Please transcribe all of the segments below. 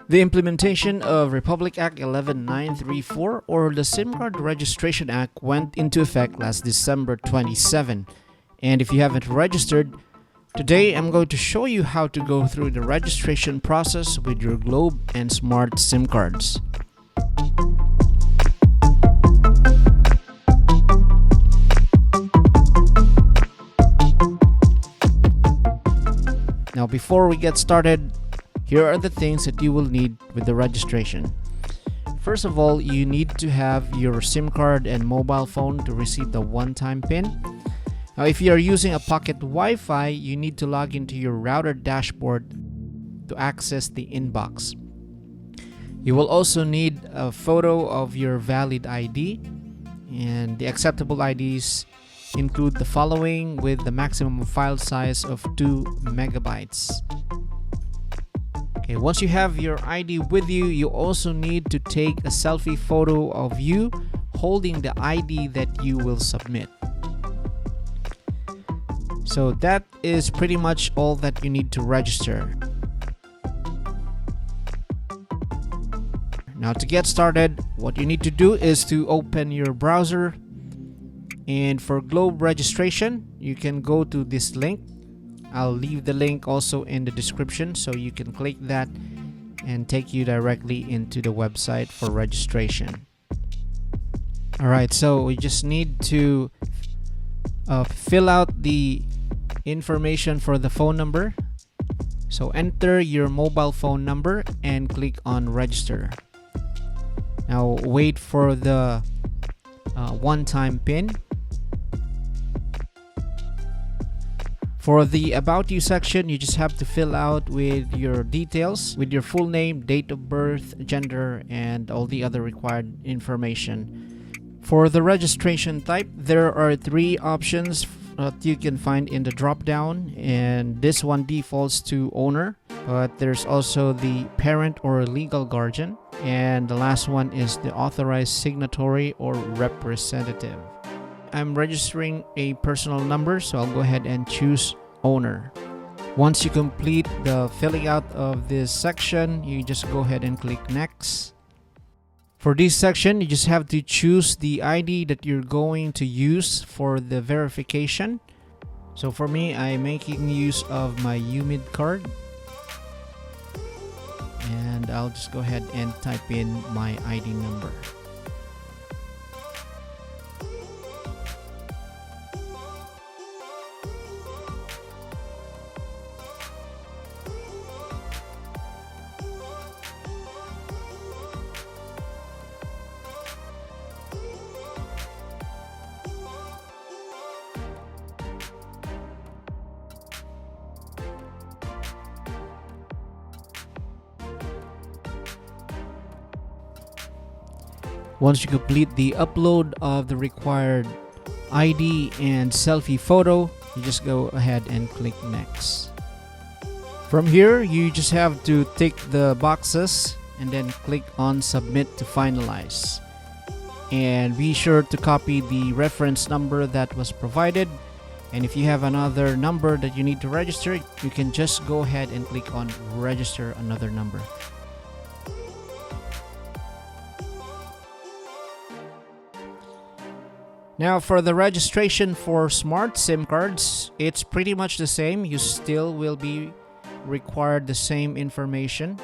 The implementation of Republic Act 11934 or the SIM Card Registration Act went into effect last December 27. And if you haven't registered, today I'm going to show you how to go through the registration process with your Globe and Smart SIM cards. Now before we get started, here are the things that you will need with the registration. First of all, you need to have your SIM card and mobile phone to receive the one-time PIN. Now if you are using a pocket Wi-Fi, you need to log into your router dashboard to access the inbox. You will also need a photo of your valid ID, and the acceptable IDs include the following with the maximum file size of 2 megabytes. Okay, once you have your ID with you, you also need to take a selfie photo of you holding the ID that you will submit. So that is pretty much all that you need to register. Now to get started, what you need to do is to open your browser, and for Globe registration, you can go to this link. I'll leave the link also in the description so you can click that and take you directly into the website for registration. Alright, so we just need to fill out the information for the phone number. So enter your mobile phone number and click on register. Now wait for the one-time PIN. For the About You section, you just have to fill out with your details, with your full name, date of birth, gender, and all the other required information. For the registration type, there are 3 options that you can find in the drop-down, and this one defaults to owner, but there's also the parent or legal guardian, and the last one is the authorized signatory or representative. I'm registering a personal number, so I'll go ahead and choose owner. Once you complete the filling out of this section, you just go ahead and click next. For this section, you just have to choose the ID that you're going to use for the verification. So for me, I'm making use of my UMID card, and I'll just go ahead and type in my ID number. Once you complete the upload of the required ID and selfie photo, you just go ahead and click next. From here, you just have to tick the boxes and then click on submit to finalize. And be sure to copy the reference number that was provided. And if you have another number that you need to register, you can just go ahead and click on register another number. Now for the registration for smart SIM cards, it's pretty much the same. You still will be required the same information.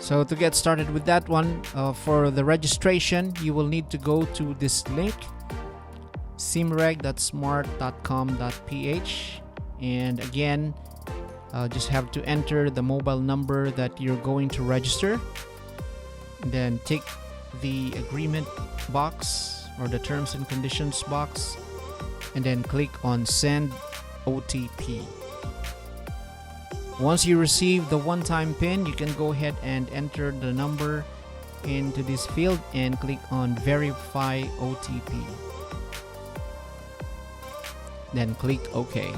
So to get started with that one, for the registration, you will need to go to this link, simreg.smart.com.ph, and again, just have to enter the mobile number that you're going to register, then tick the agreement box or the terms and conditions box, and then click on send OTP. Once you receive the one-time PIN, you can go ahead and enter the number into this field and click on verify OTP, then click OK.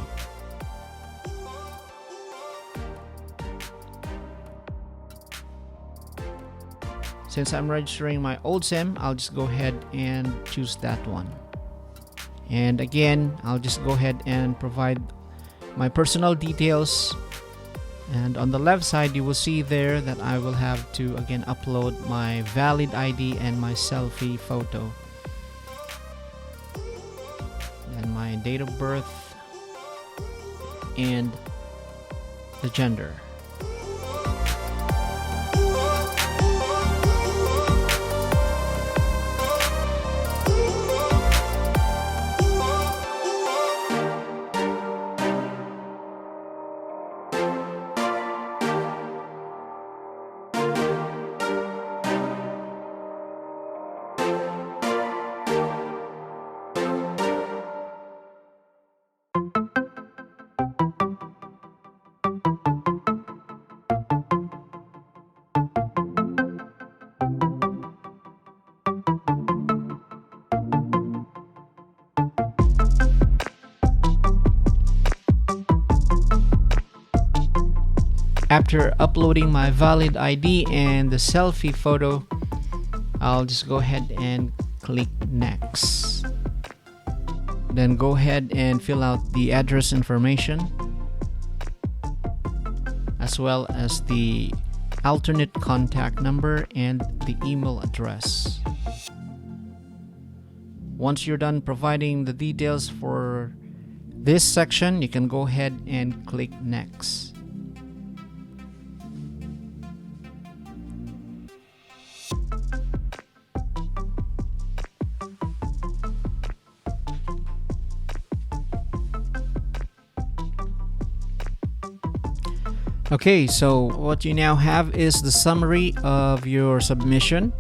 Since I'm registering my old SIM, I'll just go ahead and choose that one. And again, I'll just go ahead and provide my personal details And on the left side, you will see there that I will have to again upload my valid ID and my selfie photo. And my date of birth and the gender. After uploading my valid ID and the selfie photo, I'll just go ahead and click next. Then go ahead and fill out the address information as well as the alternate contact number and the email address. Once you're done providing the details for this section, you can go ahead and click next. Okay, so what you now have is the summary of your submission.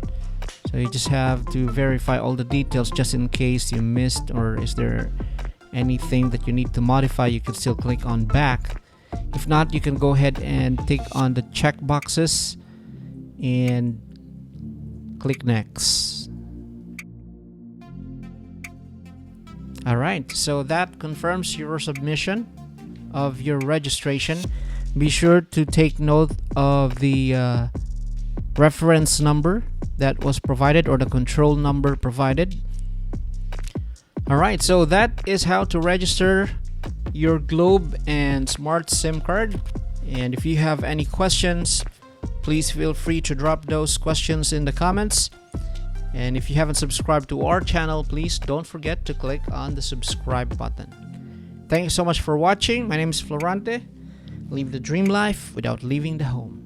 So you just have to verify all the details just in case you missed, or is there anything that you need to modify. You can still click on back. If not, you can go ahead and tick on the check boxes and click next. Alright, so that confirms your submission of your registration. Be sure to take note of the reference number that was provided, or the control number provided. Alright, so that is how to register your Globe and Smart SIM card. And if you have any questions, please feel free to drop those questions in the comments. And if you haven't subscribed to our channel, please don't forget to click on the subscribe button. Thank you so much for watching. My name is Florante. Live the dream life without leaving the home.